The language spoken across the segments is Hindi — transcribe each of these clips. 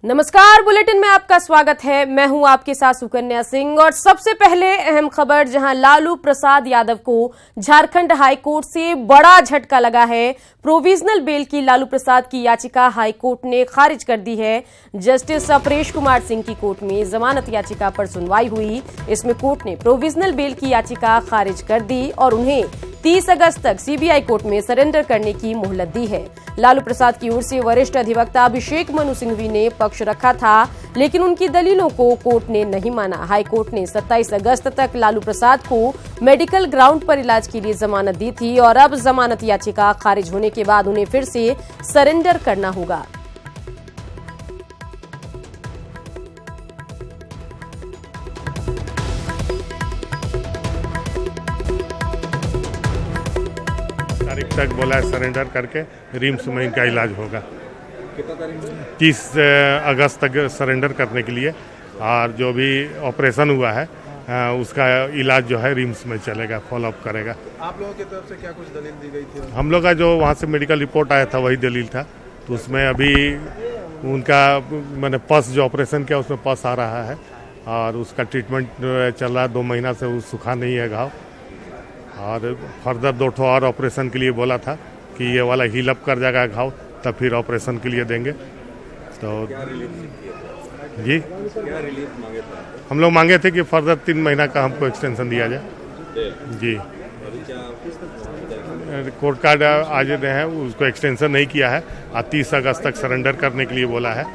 नमस्कार, बुलेटिन में आपका स्वागत है। मैं हूं आपके साथ सुकन्या सिंह और सबसे पहले अहम खबर, जहां लालू प्रसाद यादव को झारखंड हाईकोर्ट से बड़ा झटका लगा है। प्रोविजनल बेल की लालू प्रसाद की याचिका हाईकोर्ट ने खारिज कर दी है। जस्टिस अपरेश कुमार सिंह की कोर्ट में जमानत याचिका पर सुनवाई हुई। इसमें कोर्ट ने प्रोविजनल बेल की याचिका खारिज कर दी और उन्हें 30 अगस्त तक सीबीआई कोर्ट में सरेंडर करने की मोहलत दी है। लालू प्रसाद की ओर से वरिष्ठ अधिवक्ता अभिषेक मनु सिंघवी ने पक्ष रखा था, लेकिन उनकी दलीलों को कोर्ट ने नहीं माना। हाईकोर्ट ने 27 अगस्त तक लालू प्रसाद को मेडिकल ग्राउंड पर इलाज के लिए जमानत दी थी और अब जमानत याचिका खारिज होने के बाद उन्हें फिर से सरेंडर करना होगा। तारीख तक बोला है सरेंडर करके रिम्स में इनका इलाज होगा। कितना तारीख? 30 अगस्त तक सरेंडर करने के लिए, और जो भी ऑपरेशन हुआ है उसका इलाज जो है रिम्स में चलेगा, फॉलोअप करेगा। आप लोगों की तरफ से क्या कुछ दलील दी गई थी? हम लोग का जो वहाँ से मेडिकल रिपोर्ट आया था वही दलील था। तो उसमें अभी उनका मैंने पस जो ऑपरेशन किया उसमें पस आ रहा है और उसका ट्रीटमेंट चल रहा है। 2 महीना से वो सूखा नहीं है घाव, और फर्दर 2 ठो और ऑपरेशन के लिए बोला था कि ये वाला हील अप कर जाएगा घाव, तब फिर ऑपरेशन के लिए देंगे। तो क्या रिलीफ जी क्या रिलीफ मांगे थे? हम लोग मांगे थे कि फर्दर 3 महीना का हमको एक्सटेंशन दिया जाए। जी कोर्ट कार्ड आज है, उसको एक्सटेंशन नहीं किया है और 30 अगस्त तक सरेंडर करने के लिए बोला है।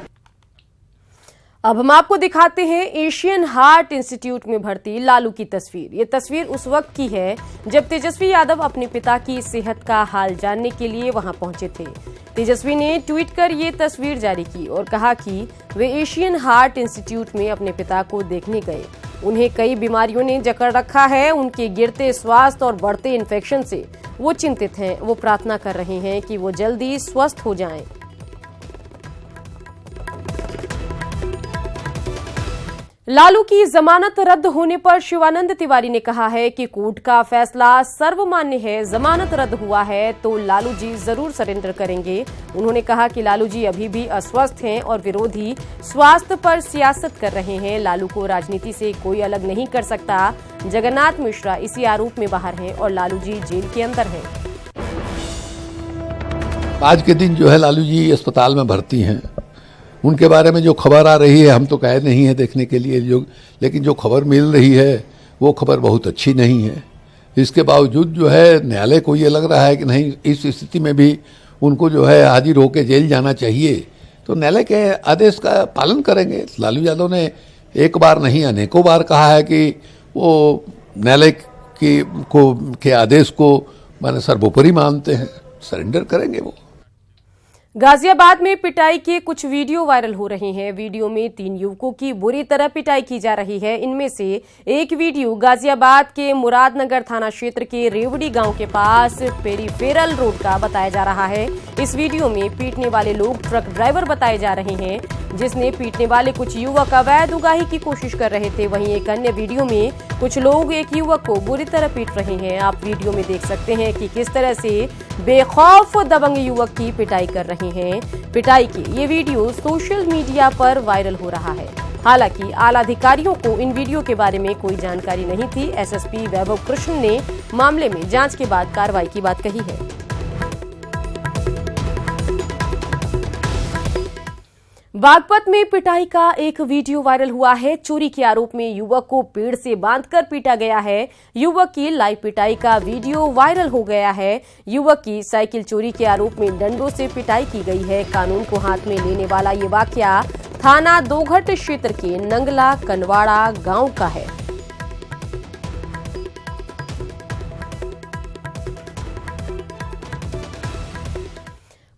अब हम आपको दिखाते हैं एशियन हार्ट इंस्टीट्यूट में भर्ती लालू की तस्वीर। ये तस्वीर उस वक्त की है जब तेजस्वी यादव अपने पिता की सेहत का हाल जानने के लिए वहां पहुंचे थे। तेजस्वी ने ट्वीट कर ये तस्वीर जारी की और कहा कि वे एशियन हार्ट इंस्टीट्यूट में अपने पिता को देखने गए। उन्हें कई बीमारियों ने जकड़ रखा है। उनके गिरते स्वास्थ्य और बढ़ते इन्फेक्शन से वो चिंतित हैं। वो प्रार्थना कर रहे हैं कि वो जल्दी स्वस्थ हो जाएं। लालू की जमानत रद्द होने पर शिवानंद तिवारी ने कहा है कि कोर्ट का फैसला सर्वमान्य है। जमानत रद्द हुआ है तो लालू जी जरूर सरेंडर करेंगे। उन्होंने कहा कि लालू जी अभी भी अस्वस्थ हैं और विरोधी स्वास्थ्य पर सियासत कर रहे हैं। लालू को राजनीति से कोई अलग नहीं कर सकता। जगन्नाथ मिश्रा इसी आरोप में बाहर हैं और लालू जी जेल के अंदर हैं। आज के दिन जो है लालू जी अस्पताल में भर्ती हैं। उनके बारे में जो खबर आ रही है, हम तो कहे नहीं है देखने के लिए लेकिन जो खबर मिल रही है वो खबर बहुत अच्छी नहीं है। इसके बावजूद जो है न्यायालय को ये लग रहा है कि नहीं, इस स्थिति में भी उनको जो है हाजिर होकर जेल जाना चाहिए, तो न्यायालय के आदेश का पालन करेंगे। लालू यादव ने एक बार नहीं अनेकों बार कहा है कि वो न्यायालय के आदेश को माने सर्वोपरि मानते हैं, सरेंडर करेंगे वो। गाजियाबाद में पिटाई के कुछ वीडियो वायरल हो रहे हैं। वीडियो में 3 युवकों की बुरी तरह पिटाई की जा रही है। इनमें से एक वीडियो गाजियाबाद के मुरादनगर थाना क्षेत्र के रेवड़ी गांव के पास पेरीफेरल रोड का बताया जा रहा है। इस वीडियो में पीटने वाले लोग ट्रक ड्राइवर बताए जा रहे हैं, जिसने पीटने वाले कुछ युवक अवैध उगाही की कोशिश कर रहे थे। वहीं एक अन्य वीडियो में कुछ लोग एक युवक को बुरी तरह पीट रहे हैं। आप वीडियो में देख सकते हैं कि किस तरह से बेखौफ दबंग युवक की पिटाई कर रहे हैं। पिटाई की ये वीडियो सोशल मीडिया पर वायरल हो रहा है। हालांकि आला अधिकारियों को इन वीडियो के बारे में कोई जानकारी नहीं थी। एसएसपी वैभव कृष्ण ने मामले में जांच के बाद कार्रवाई की बात कही है। बागपत में पिटाई का एक वीडियो वायरल हुआ है। चोरी के आरोप में युवक को पेड़ से बांधकर पीटा गया है। युवक की लाइव पिटाई का वीडियो वायरल हो गया है। युवक की साइकिल चोरी के आरोप में डंडों से पिटाई की गई है। कानून को हाथ में लेने वाला ये वाकया थाना दोघट क्षेत्र के नंगला कनवाड़ा गांव का है।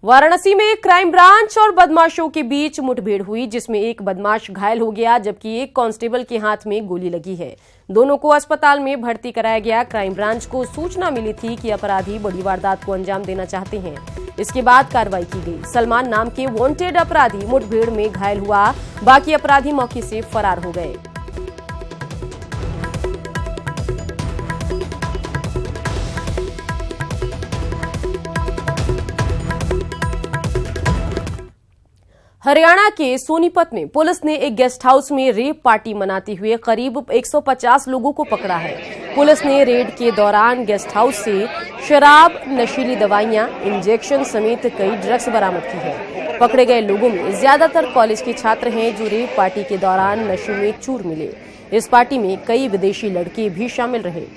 वाराणसी में क्राइम ब्रांच और बदमाशों के बीच मुठभेड़ हुई, जिसमें एक बदमाश घायल हो गया जबकि एक कांस्टेबल के हाथ में गोली लगी है। दोनों को अस्पताल में भर्ती कराया गया। क्राइम ब्रांच को सूचना मिली थी कि अपराधी बड़ी वारदात को अंजाम देना चाहते हैं। इसके बाद कार्रवाई की गई। सलमान नाम के वांटेड अपराधी मुठभेड़ में घायल हुआ। बाकी अपराधी मौके से फरार हो गए। हरियाणा के सोनीपत में पुलिस ने एक गेस्ट हाउस में रेप पार्टी मनाते हुए करीब 150 लोगों को पकड़ा है। पुलिस ने रेड के दौरान गेस्ट हाउस से शराब, नशीली दवाइयां, इंजेक्शन समेत कई ड्रग्स बरामद की है। पकड़े गए लोगों में ज्यादातर कॉलेज के छात्र हैं जो रेप पार्टी के दौरान नशे में चूर मिले। इस पार्टी में कई विदेशी लड़के भी शामिल रहे।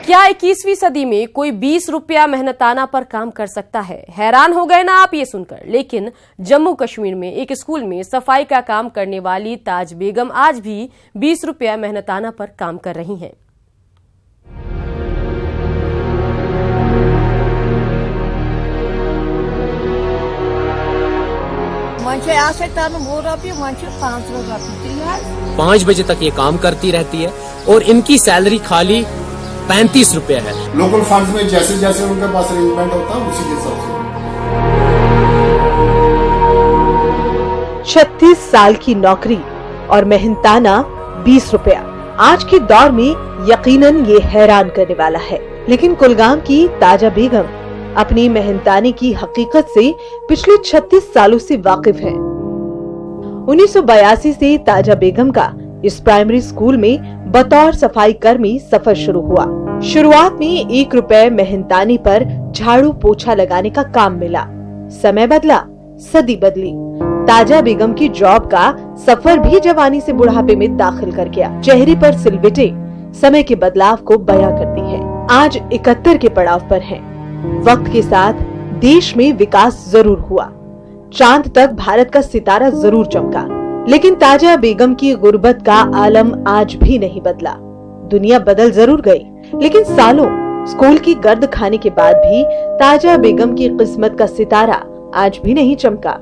क्या 21वीं सदी में कोई 20 रुपया मेहनताना पर काम कर सकता है? हैरान हो गए ना आप ये सुनकर। लेकिन जम्मू कश्मीर में एक स्कूल में सफाई का काम करने वाली ताज बेगम आज भी 20 रुपया मेहनताना पर काम कर रही हैं। पाँच बजे तक ये काम करती रहती है और इनकी सैलरी खाली 35 रुपया है। लोकल फंड्स में जैसे जैसे उनके पास अरेंजमेंट होता है उसी के हिसाब से। 36 साल की नौकरी और मेहनताना 20 रुपया। आज के दौर में यकीनन ये हैरान करने वाला है। लेकिन कुलगाम की ताजा बेगम अपनी मेहनताने की हकीकत से पिछले 36 सालों से वाकिफ है। 1982 से ताजा बेगम का इस प्राइमरी स्कूल में बतौर सफाई कर्मी सफर शुरू हुआ। शुरुआत में 1 रुपए मेहनताने पर झाड़ू पोछा लगाने का काम मिला। समय बदला, सदी बदली। ताजा बेगम की जॉब का सफर भी जवानी से बुढ़ापे में दाखिल कर गया। चेहरे पर सिलवटें समय के बदलाव को बयां करती है। आज 71 के पड़ाव पर है। वक्त के साथ देश में विकास जरूर हुआ, चांद तक भारत का सितारा जरूर चमका, लेकिन ताजा बेगम की गुर्बत का आलम आज भी नहीं बदला। दुनिया बदल जरूर गई, लेकिन सालों स्कूल की गर्द खाने के बाद भी ताजा बेगम की किस्मत का सितारा आज भी नहीं चमका।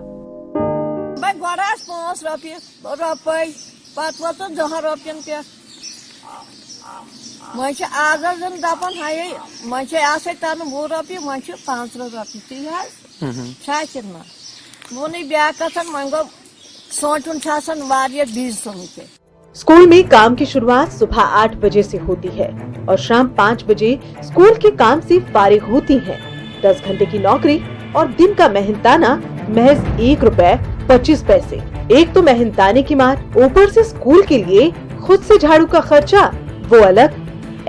स्कूल में काम की शुरुआत सुबह 8 बजे से होती है और शाम 5 बजे स्कूल के काम से फारिग होती हैं। 10 घंटे की नौकरी और दिन का मेहनताना महज 1 रुपए 25 पैसे। एक तो मेहनताने की मार, ऊपर से स्कूल के लिए खुद से झाड़ू का खर्चा वो अलग।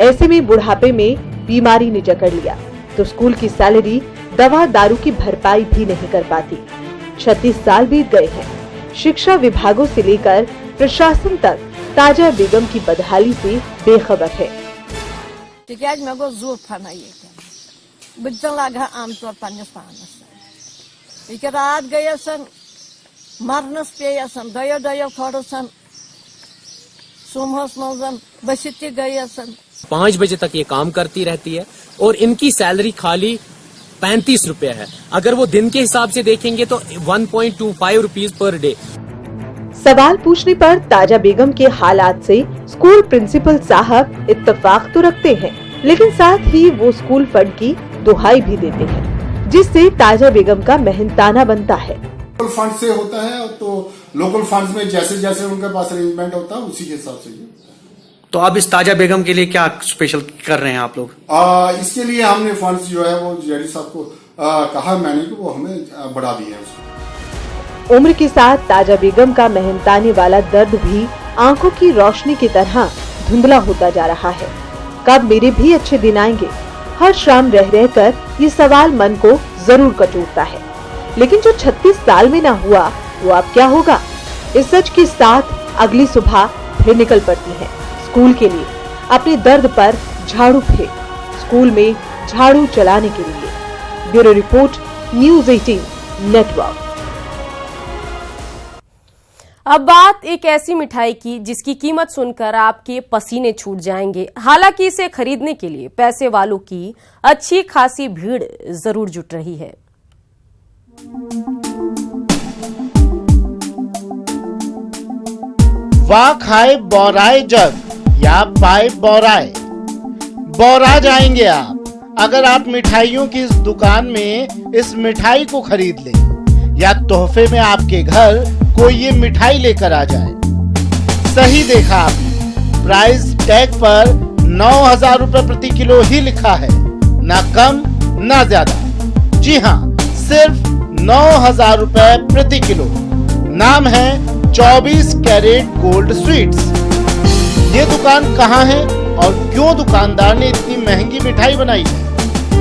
ऐसे में बुढ़ापे में बीमारी ने जकड़ लिया तो स्कूल की सैलरी दवा दारू की भरपाई भी नहीं कर पाती। 36 साल बीत गए हैं। शिक्षा विभागों से लेकर प्रशासन तक ताजा बेगम की बदहाली से बेखबर है। रात गए मरनस पे दयो खड़ो सुमहस मौजन बसित गए 5 बजे तक ये काम करती रहती है और इनकी सैलरी खाली 35 रुपया है। अगर वो दिन के हिसाब से देखेंगे तो 1.25 रुपीज पर डे। सवाल पूछने पर ताजा बेगम के हालात से स्कूल प्रिंसिपल साहब इत्तेफाक तो रखते हैं, लेकिन साथ ही वो स्कूल फंड की दुहाई भी देते हैं, जिससे ताजा बेगम का मेहनताना बनता है। लोकल फंड से होता है तो लोकल फंड्स में जैसे जैसे उनके पास अरेंजमेंट होता है उसी के हिसाब से। तो अब इस ताजा बेगम के लिए क्या स्पेशल कर रहे हैं आप लोग? इसके लिए हमने फंड्स जो है वो जेडी साहब को कहा मैंने कि वो हमें बढ़ा दिए हैं। उम्र के साथ ताजा बेगम का मेहनताने वाला दर्द भी आंखों की रोशनी की तरह धुंधला होता जा रहा है। कब मेरे भी अच्छे दिन आएंगे? हर शाम रह रहकर ये सवाल मन को जरूर कचोटता है। लेकिन जो 36 साल में ना हुआ वो अब क्या होगा? इस सच के साथ अगली सुबह फिर निकल पड़ती है स्कूल के लिए, अपने दर्द पर झाड़ू फेंक, स्कूल में झाड़ू चलाने के लिए। Bureau report, news 18 network. अब बात एक ऐसी मिठाई की जिसकी कीमत सुनकर आपके पसीने छूट जाएंगे। हालांकि इसे खरीदने के लिए पैसे वालों की अच्छी खासी भीड़ जरूर जुट रही है। वाह खाए बौराए जग या पाए बौराए, बौरा जाएंगे आप अगर आप मिठाइयों की इस दुकान में इस मिठाई को खरीद लें या तोहफे में आपके घर कोई ये मिठाई लेकर आ जाए। सही देखा आपने, प्राइस टैग पर 9,000 रुपए प्रति किलो ही लिखा है, ना कम ना ज्यादा। जी हाँ, सिर्फ 9,000 रुपए प्रति किलो। नाम है 24 कैरेट गोल्ड स्वीट्स। ये दुकान कहाँ है और क्यों दुकानदार ने इतनी महंगी मिठाई बनाई है?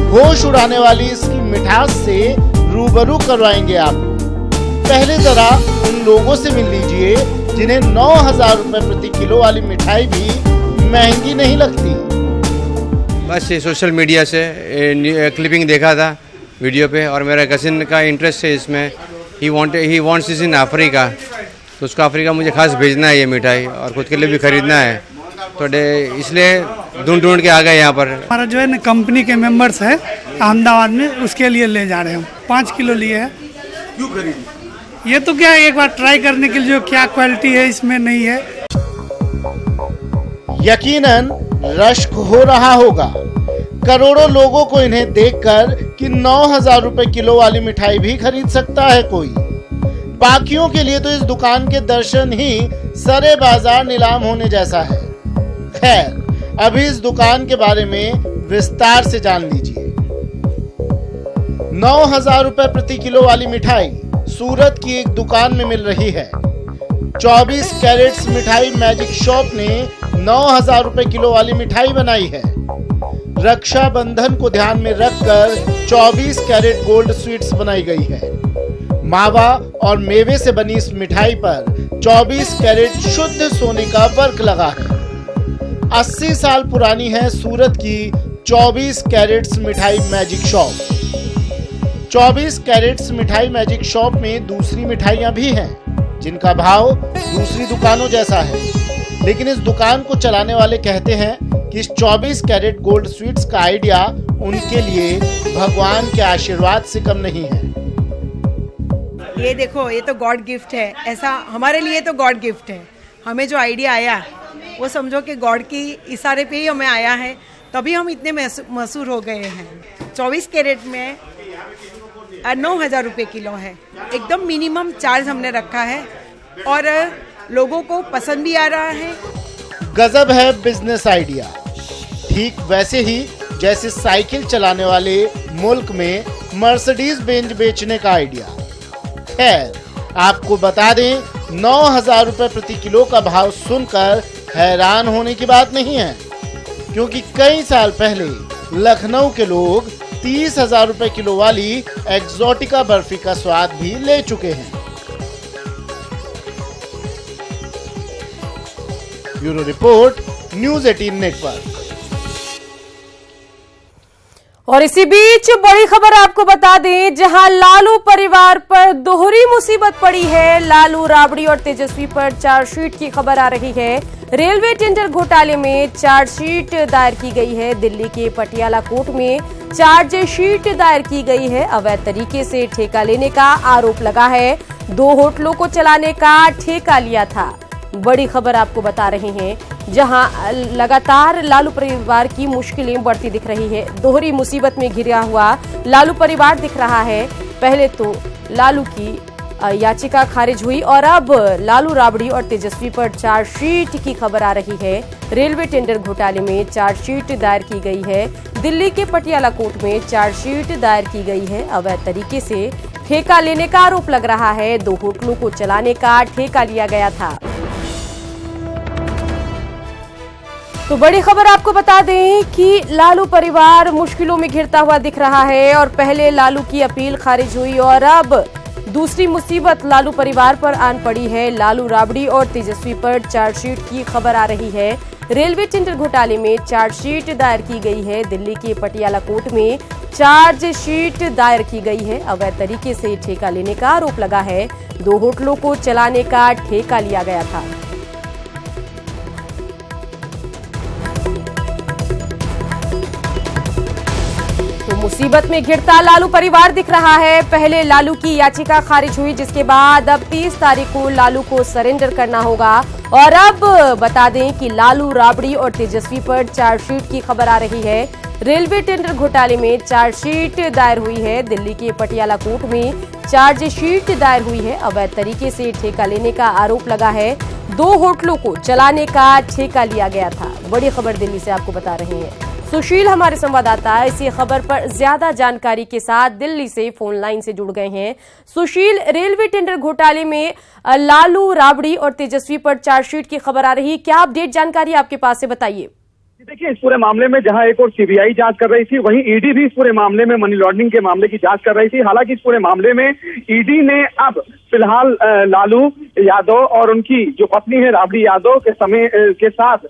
होश उड़ाने वाली इसकी मिठास से रूबरू करवाएंगे आपको। पहले जरा उन लोगों से मिल लीजिए जिन्हें 9,000 रुपए प्रति किलो वाली मिठाई भी महंगी नहीं लगती। बस ये सोशल मीडिया से क्लिपिंग देखा था वीडियो पे, और मेरा कजिन का इंटरेस्ट है इसमें। He wants this in Africa, तो उसको अफ्रीका मुझे खास भेजना है ये मिठाई, और खुद के लिए भी खरीदना है, तो इसलिए ढूंढ के आ गए यहाँ पर। हमारा जो है ना कंपनी के मेंबर्स है अहमदाबाद में, उसके लिए ले जा रहे हैं हम। 5 किलो लिए हैं। क्यों खरीदी? ये तो क्या एक बार ट्राई करने के लिए, जो क्या क्वालिटी है इसमें नहीं है। यकीनन रश्क हो रहा होगा करोड़ों लोगों को इन्हें देखकर कि 9,000 रुपए किलो वाली मिठाई भी खरीद सकता है कोई। बाकियों के लिए तो इस दुकान के दर्शन ही सरे बाजार नीलाम होने जैसा है। खैर, अभी इस दुकान के बारे में विस्तार से जान लीजिए। 9,000 रुपए प्रति किलो वाली मिठाई सूरत की एक दुकान में मिल रही है। 24 कैरेट्स मिठाई मैजिक शॉप ने 9,000 रुपए किलो वाली मिठाई बनाई है। रक्षाबंधन को ध्यान में रखकर 24 कैरेट गोल्ड स्वीट्स बनाई गई है। मावा और मेवे से बनी इस मिठाई पर 24 कैरेट शुद्ध सोने का वर्क लगा है। 80 साल पुरानी है सूरत की 24 कैरेट्स मिठाई मैजिक शॉप। 24 कैरेट्स मिठाई मैजिक शॉप में दूसरी मिठाइयां भी हैं जिनका भाव दूसरी दुकानों जैसा है, लेकिन इस दुकान को चलाने वाले कहते हैं कि इस 24 कैरेट गोल्ड स्वीट्स का आइडिया उनके लिए भगवान के आशीर्वाद से कम नहीं है। ये देखो, ये तो गॉड गिफ्ट है। ऐसा हमारे लिए तो गॉड गिफ्ट है। हमें जो आइडिया आया वो समझो कि गॉड की इशारे पे ही हमें आया है, तभी हम इतने मशहूर हो गए हैं। 24 कैरेट में 9,000 रुपए किलो है। एकदम मिनिमम चार्ज हमने रखा है और लोगों को पसंद भी आ रहा है। गजब है बिजनेस आइडिया। ठीक वैसे ही जैसे साइकिल चलाने वाले मुल्क में मर्सिडीज बेंज बेचने का आइडिया। खैर, आपको बता दें 9,000 रुपए प्रति किलो का भाव सुनकर हैरान होने की बात नहीं है, क्योंकि कई साल पहले लखनऊ के लोग 30,000 रुपए किलो वाली एक्सोटिका बर्फी का स्वाद भी ले चुके हैं। Bureau report, news 18 network. और इसी बीच बड़ी खबर आपको बता दें, जहां लालू परिवार पर दोहरी मुसीबत पड़ी है। लालू, राबड़ी और तेजस्वी पर चार्जशीट की खबर आ रही है। रेलवे टेंडर घोटाले में चार्जशीट दायर की गई है। दिल्ली के पटियाला कोर्ट में चार्जशीट दायर की गई है। अवैध तरीके से ठेका लेने का आरोप लगा है। 2 होटलों को चलाने का ठेका लिया था। बड़ी खबर आपको बता रहे हैं, जहां लगातार लालू परिवार की मुश्किलें बढ़ती दिख रही है। दोहरी मुसीबत में घिरा हुआ लालू परिवार दिख रहा है। पहले तो लालू की याचिका खारिज हुई और अब लालू, राबड़ी और तेजस्वी पर चार्जशीट की खबर आ रही है। रेलवे टेंडर घोटाले में चार्जशीट दायर की गई है। दिल्ली के पटियाला कोर्ट में चार्जशीट दायर की गई है। अवैध तरीके से ठेका लेने का आरोप लग रहा है। 2 होटलों को चलाने का ठेका लिया गया था। तो बड़ी खबर आपको बता दें कि लालू परिवार मुश्किलों में घिरता हुआ दिख रहा है और पहले लालू की अपील खारिज हुई और अब दूसरी मुसीबत लालू परिवार पर आन पड़ी है। लालू, राबड़ी और तेजस्वी पर चार्जशीट की खबर आ रही है। रेलवे टेंडर घोटाले में चार्जशीट दायर की गई है। दिल्ली के पटियाला कोर्ट में चार्जशीट दायर की गई है। अवैध तरीके से ठेका लेने का आरोप लगा है। 2 होटलों को चलाने का ठेका लिया गया था। मुसीबत में घिरता लालू परिवार दिख रहा है। पहले लालू की याचिका खारिज हुई, जिसके बाद अब 30 तारीख को लालू को सरेंडर करना होगा। और अब बता दें कि लालू, राबड़ी और तेजस्वी पर चार्जशीट की खबर आ रही है। रेलवे टेंडर घोटाले में चार्जशीट दायर हुई है। दिल्ली के पटियाला कोर्ट में चार्जशीट दायर हुई है। अवैध तरीके से ठेका लेने का आरोप लगा है। 2 होटलों को चलाने का ठेका लिया गया था। बड़ी खबर दिल्ली से आपको बता रहे हैं। सुशील हमारे संवाददाता इसी खबर पर ज्यादा जानकारी के साथ दिल्ली से फोन लाइन से जुड़ गए हैं। सुशील, रेलवे टेंडर घोटाले में लालू, राबड़ी और तेजस्वी पर चार्जशीट की खबर आ रही है, क्या अपडेट जानकारी आपके पास से बताइए। देखिए, इस पूरे मामले में जहां एक और सीबीआई जांच कर रही थी, वहीं ईडी भी इस पूरे मामले में मनी लॉन्ड्रिंग के मामले की जांच कर रही थी। हालांकि इस पूरे मामले में ईडी ने अब फिलहाल लालू यादव और उनकी जो पत्नी है राबड़ी यादव के साथ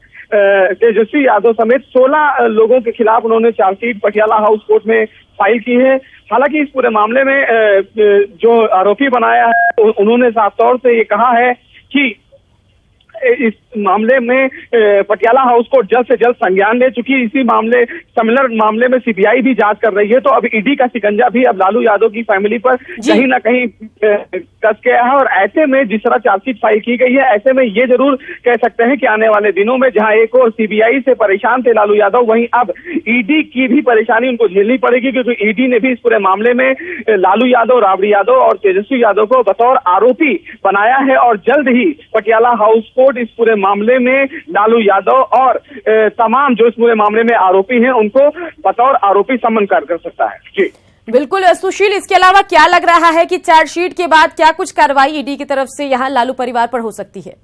तेजस्वी यादव समेत 16 लोगों के खिलाफ उन्होंने चार्जशीट पटियाला हाउस कोर्ट में फाइल की है। हालांकि इस पूरे मामले में जो आरोपी बनाया है उन्होंने साफ तौर से ये कहा है कि इस मामले में पटियाला हाउस कोर्ट जल्द से जल्द संज्ञान ले, चूंकि इसी सिमिलर मामले में सीबीआई भी जांच कर रही है, तो अब ईडी का शिकंजा भी अब लालू यादव की फैमिली पर कहीं ना कहीं कस गया है। और ऐसे में जिस तरह चार्जशीट फाइल की गई है, ऐसे में ये जरूर कह सकते हैं कि आने वाले दिनों में जहां एक और सीबीआई से परेशान थे लालू यादव, वहीं अब ईडी की भी परेशानी उनको झेलनी पड़ेगी, क्योंकि ईडी ने भी इस पूरे मामले में लालू यादव, राबड़ी यादव और तेजस्वी यादव को बतौर आरोपी बनाया है। और जल्द ही पटियाला हाउस कोर्ट इस पूरे मामले में लालू यादव और तमाम जो इस पूरे मामले में आरोपी हैं उनको बतौर आरोपी समन कर सकता है। जी बिल्कुल सुशील, इसके अलावा क्या लग रहा है कि चार्जशीट के बाद क्या कुछ कार्रवाई ईडी की तरफ से यहाँ लालू परिवार पर हो सकती है?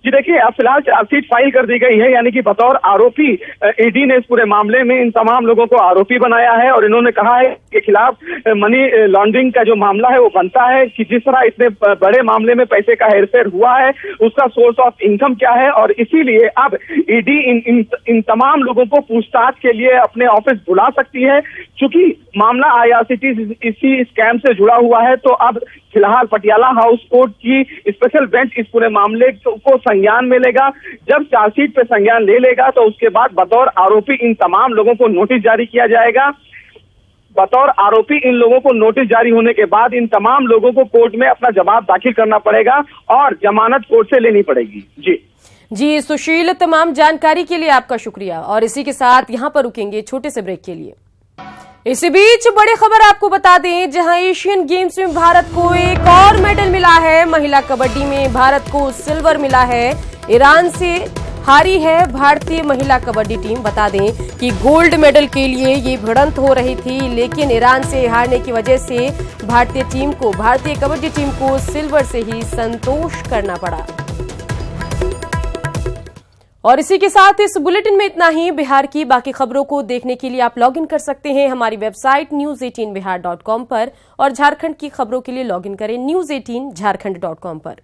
जी देखिए, अब फिलहाल चार्जशीट फाइल कर दी गई है, यानी कि बतौर आरोपी ईडी ने इस पूरे मामले में इन तमाम लोगों को आरोपी बनाया है। और इन्होंने कहा है कि खिलाफ मनी लॉन्ड्रिंग का जो मामला है वो बनता है कि जिस तरह इतने बड़े मामले में पैसे का हेरफेर हुआ है उसका सोर्स ऑफ इनकम क्या है, और इसीलिए अब ईडी इन तमाम लोगों को पूछताछ के लिए अपने ऑफिस बुला सकती है। चूंकि मामला आईआरसीटी इसी स्कैम से जुड़ा हुआ है, तो अब फिलहाल पटियाला हाउस कोर्ट की स्पेशल बेंच इस पूरे मामले को संज्ञान में लेगा। जब चार्जशीट पे संज्ञान ले लेगा तो उसके बाद बतौर आरोपी इन तमाम लोगों को नोटिस जारी किया जाएगा। बतौर आरोपी इन लोगों को नोटिस जारी होने के बाद इन तमाम लोगों को कोर्ट में अपना जवाब दाखिल करना पड़ेगा और जमानत कोर्ट से लेनी पड़ेगी। जी सुशील, तमाम जानकारी के लिए आपका शुक्रिया। और इसी के साथ यहाँ पर रुकेंगे छोटे से ब्रेक के लिए। इसी बीच बड़ी खबर आपको बता दें, जहां एशियन गेम्स में भारत को एक और मेडल मिला है। महिला कबड्डी में भारत को सिल्वर मिला है। ईरान से हारी है भारतीय महिला कबड्डी टीम। बता दें कि गोल्ड मेडल के लिए ये भिड़ंत हो रही थी, लेकिन ईरान से हारने की वजह से भारतीय कबड्डी टीम को सिल्वर से ही संतोष करना पड़ा। और इसी के साथ इस बुलेटिन में इतना ही। बिहार की बाकी खबरों को देखने के लिए आप लॉग इन कर सकते हैं हमारी वेबसाइट news18bihar.com पर, और झारखंड की खबरों के लिए लॉग इन करें news18jharkhand.com पर।